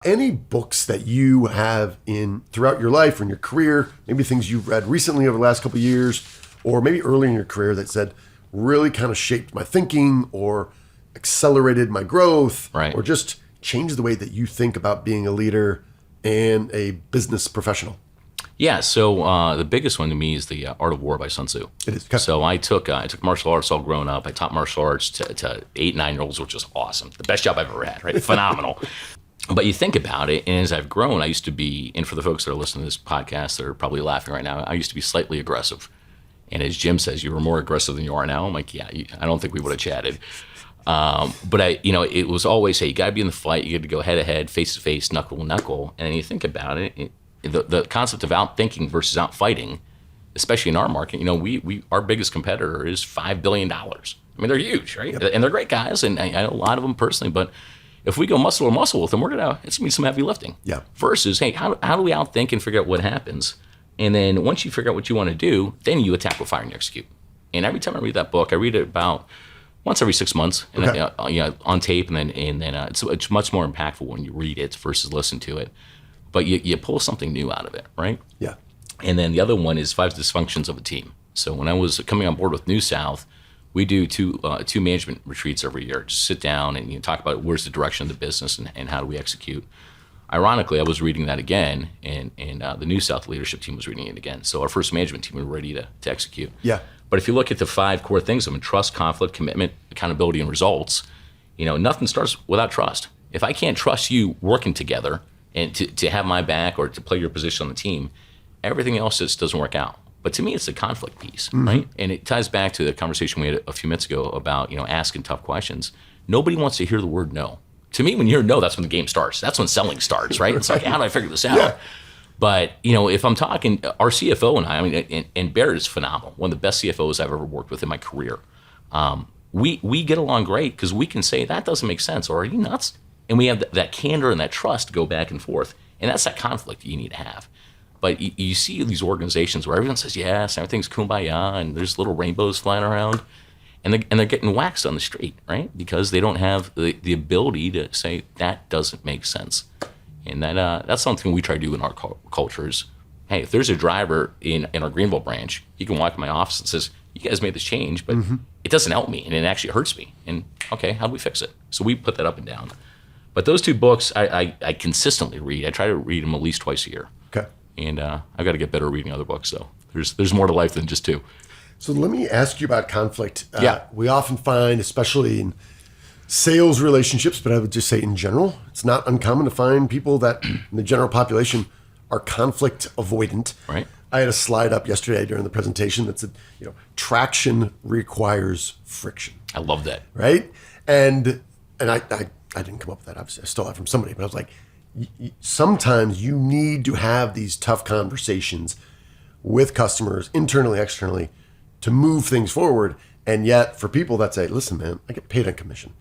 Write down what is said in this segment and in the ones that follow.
Any books that you have in throughout your life or in your career, maybe things you've read recently over the last couple of years, or maybe early in your career that said really kind of shaped my thinking or accelerated my growth, right, or just changed the way that you think about being a leader and a business professional? Yeah, so the biggest one to me is The Art of War by Sun Tzu. It is. Okay. So I took martial arts all grown up. I taught martial arts to 8, 9-year-olds, which is awesome. The best job I've ever had, right? Phenomenal. But you think about it, and as I've grown, I used to be, and for the folks that are listening to this podcast, they're probably laughing right now, I used to be slightly aggressive. And as Jim says, you were more aggressive than you are now. I'm like, yeah, I don't think we would have chatted. But it was always, hey, you got to be in the fight. You got to go head to head, face to face, knuckle to knuckle. And then you think about it, the concept of out thinking versus out fighting, especially in our market, we our biggest competitor is $5 billion. I mean, they're huge, right? Yep. And they're great guys, and I know a lot of them personally, but if we go muscle to muscle with them, it's going to be some heavy lifting. Yeah. Versus, hey, how do we outthink and figure out what happens? And then once you figure out what you want to do, then you attack with fire and you execute. And every time I read that book, I read it about once every 6 months, and okay. On tape, and then it's much more impactful when you read it versus listen to it. But you pull something new out of it, right? Yeah. And then the other one is 5 dysfunctions of a team. So when I was coming on board with New South, we do two management retreats every year. Just sit down and talk about where's the direction of the business and how do we execute. Ironically, I was reading that again, and the New South leadership team was reading it again. So our first management team was ready to execute. Yeah. But if you look at the 5 core things of trust, conflict, commitment, accountability, and results, nothing starts without trust. If I can't trust you working together and to have my back or to play your position on the team, everything else just doesn't work out. But to me, it's the conflict piece, mm-hmm. right? And it ties back to the conversation we had a few minutes ago about, asking tough questions. Nobody wants to hear the word no. To me, when you hear no, that's when the game starts. That's when selling starts, right? It's like, how do I figure this out? Yeah. But, if I'm talking, our CFO and I and Barrett is phenomenal. One of the best CFOs I've ever worked with in my career. We get along great because we can say, that doesn't make sense, or are you nuts? And we have that candor and that trust to go back and forth. And that's that conflict you need to have. But you see these organizations where everyone says yes, everything's kumbaya, and there's little rainbows flying around, and they're getting waxed on the street, right? Because they don't have the ability to say that doesn't make sense. And that's something we try to do in our culture is, hey, if there's a driver in our Greenville branch, he can walk in my office and says, you guys made this change, but mm-hmm. it doesn't help me, and it actually hurts me. And okay, how do we fix it? So we put that up and down. But those 2 books I consistently read. I try to read them at least twice a year. Okay. And I've got to get better at reading other books, though. There's more to life than just 2. So let me ask you about conflict. Yeah. We often find, especially in sales relationships, but I would just say in general, it's not uncommon to find people that in the general population are conflict avoidant. Right. I had a slide up yesterday during the presentation that said, traction requires friction. I love that. Right? And I didn't come up with that, obviously. I stole that from somebody, but I was like, sometimes you need to have these tough conversations with customers, internally, externally, to move things forward. And yet, for people that say, listen, man, I get paid on commission.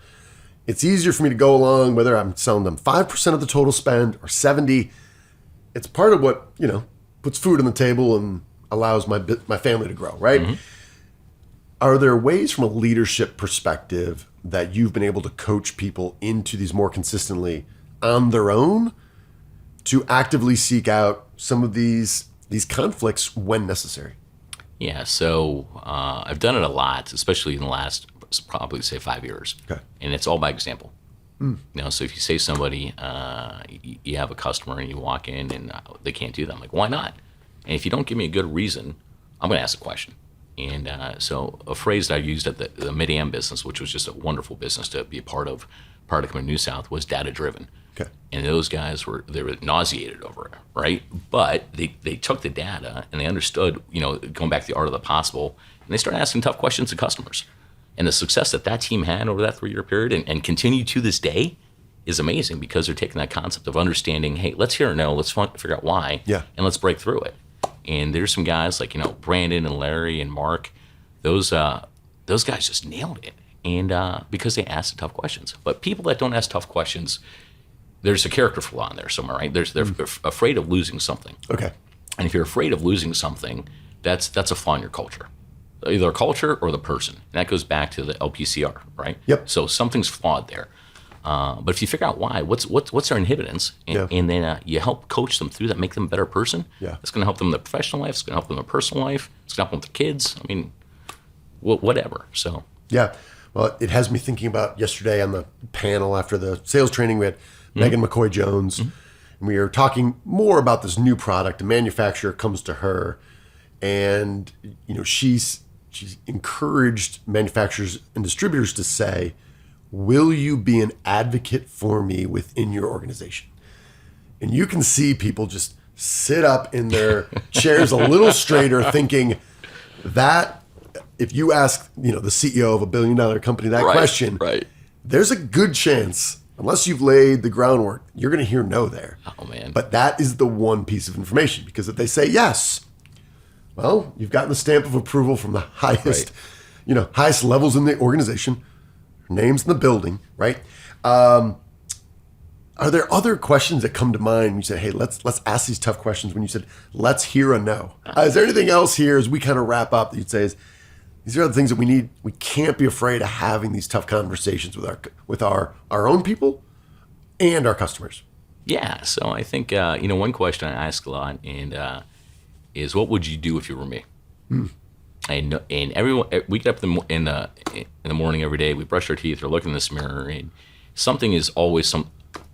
It's easier for me to go along, whether I'm selling them 5% of the total spend or 70%. It's part of what, puts food on the table and allows my family to grow, right? Mm-hmm. Are there ways from a leadership perspective that you've been able to coach people into these more consistently on their own to actively seek out some of these conflicts when necessary? Yeah, so I've done it a lot, especially in the last probably say 5 years. Okay. And it's all by example. So if you say somebody, you have a customer and you walk in and they can't do that, I'm like, why not? And if you don't give me a good reason, I'm going to ask the question. And so a phrase that I used at the Mid-Am business, which was just a wonderful business to be a part of prior to coming to New South, was data-driven. Okay. And those guys were nauseated over it, right? But they took the data and they understood, going back to the art of the possible, and they started asking tough questions to customers. And the success that team had over that 3-year period and continue to this day is amazing because they're taking that concept of understanding, hey, let's hear a no, let's figure out why, and let's break through it. And there's some guys like, Brandon and Larry and Mark, those guys just nailed it. And because they asked the tough questions. But people that don't ask tough questions, there's a character flaw in there somewhere, right? They're afraid of losing something. Okay. And if you're afraid of losing something, that's a flaw in your culture. Either a culture or the person. And that goes back to the LPCR, right? Yep. So something's flawed there. But if you figure out why, what's their inhibitants, and then you help coach them through that, make them a better person. Yeah. It's going to help them in their professional life. It's going to help them in their personal life. It's going to help them with their kids. I mean, whatever. So. Yeah. Well, it has me thinking about yesterday on the panel after the sales training. We had Megan McCoy Jones, and we were talking more about this new product. A manufacturer comes to her, and she's encouraged manufacturers and distributors to say, "Will you be an advocate for me within your organization?" And you can see people just sit up in their chairs a little straighter, thinking that. If you ask, the CEO of a $1 billion company that question, there's a good chance, unless you've laid the groundwork, you're going to hear no there. Oh, man. But that is the one piece of information, because if they say yes, well, you've gotten the stamp of approval from the highest, highest levels in the organization, names in the building, right? Are there other questions that come to mind when you say, hey, let's ask these tough questions, when you said, let's hear a no? Is there anything else here as we kind of wrap up that you'd say is, these are the things that we need. We can't be afraid of having these tough conversations with our own people and our customers. Yeah. So I think one question I ask a lot is, what would you do if you were me? And everyone, we get up in the morning every day. We brush our teeth or look in this mirror, and something is always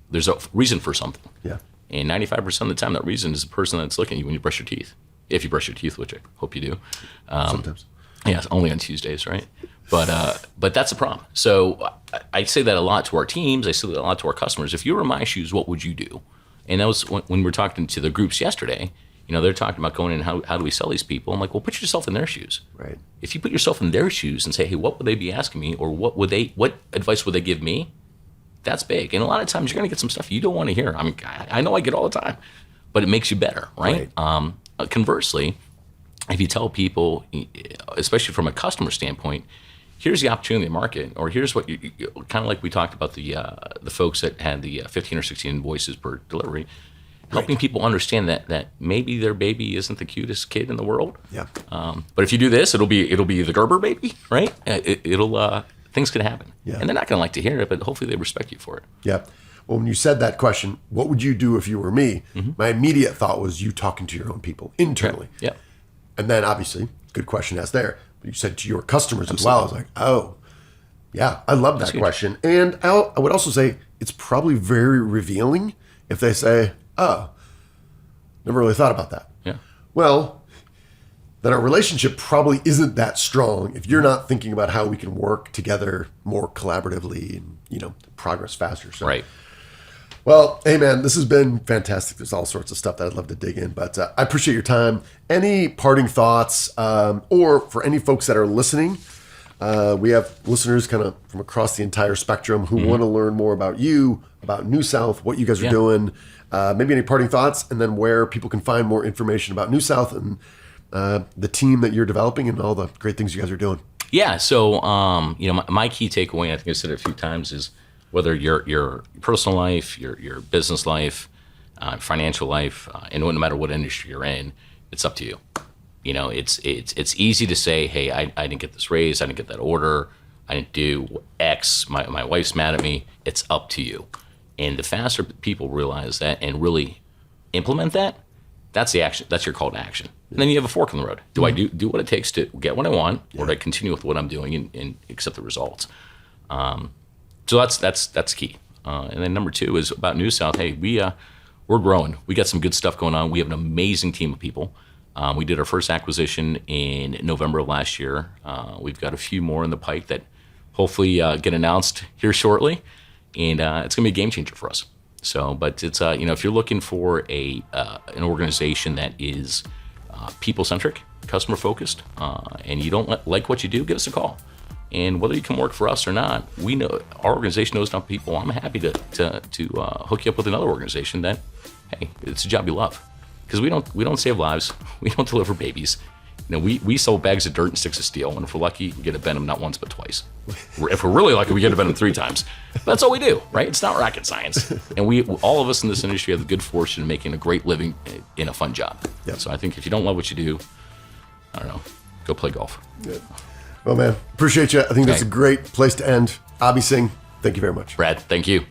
there's a reason for something. Yeah. And 95% of the time, that reason is the person that's looking at you when you brush your teeth. If you brush your teeth, which I hope you do. Sometimes. Yeah, only on Tuesdays, right? But that's a problem. So I say that a lot to our teams. I say that a lot to our customers. If you were in my shoes, what would you do? And that was when we were talking to the groups yesterday. They're talking about going in, how do we sell these people? I'm like, well, put yourself in their shoes. Right. If you put yourself in their shoes and say, hey, what would they be asking me, or what advice would they give me? That's big. And a lot of times you're going to get some stuff you don't want to hear. I mean, I know I get all the time, but it makes you better, right? Conversely, if you tell people, especially from a customer standpoint, here's the opportunity in the market, or here's what you kind of like we talked about the folks that had the 15 or 16 invoices per delivery, helping people understand that maybe their baby isn't the cutest kid in the world. Yeah. But if you do this, it'll be the Gerber baby, right? Things can happen. Yeah. And they're not going to like to hear it, but hopefully they respect you for it. Yeah. Well, when you said that question, what would you do if you were me? My immediate thought was you talking to your own people internally. Yeah. And then obviously, good question asked there. But you said to your customers as well. I was like, oh, yeah, I love that question. And I would also say it's probably very revealing if they say, oh, never really thought about that. Yeah. Well, then our relationship probably isn't that strong if you're not thinking about how we can work together more collaboratively and, progress faster. So. Right. Well, hey, man, this has been fantastic. There's all sorts of stuff that I'd love to dig in, but I appreciate your time. Any parting thoughts, or for any folks that are listening, we have listeners kind of from across the entire spectrum who want to learn more about you, about New South, what you guys are doing, maybe any parting thoughts, and then where people can find more information about New South and the team that you're developing and all the great things you guys are doing. Yeah. So, my key takeaway, I think I said it a few times, is whether your personal life, your business life, financial life, and no matter what industry you're in, it's up to you. It's easy to say, hey, I didn't get this raise, I didn't get that order, I didn't do X, my wife's mad at me. It's up to you. And the faster people realize that and really implement that, that's the action. That's your call to action. And then you have a fork in the road. Do I do what it takes to get what I want, or do I continue with what I'm doing and accept the results? So that's key. And then number two is about New South. Hey, we're growing. We got some good stuff going on. We have an amazing team of people. We did our first acquisition in November of last year. We've got a few more in the pipe that hopefully get announced here shortly, and it's going to be a game changer for us. So, but it's if you're looking for an organization that is people centric, customer focused, and you don't like what you do, give us a call. And whether you can work for us or not, we know our organization knows enough people. I'm happy to hook you up with another organization that, hey, it's a job you love, because we don't save lives, we don't deliver babies. We sell bags of dirt and sticks of steel, and if we're lucky, we get to bend them not once but twice. If we're really lucky, we get to bend them 3 times. That's all we do, right? It's not rocket science. And all of us in this industry have the good fortune of making a great living in a fun job. Yep. So I think if you don't love what you do, I don't know, go play golf. Good. Well, man, appreciate you. I think that's a great place to end. Abhi Singh, Thank you very much. Brad, thank you.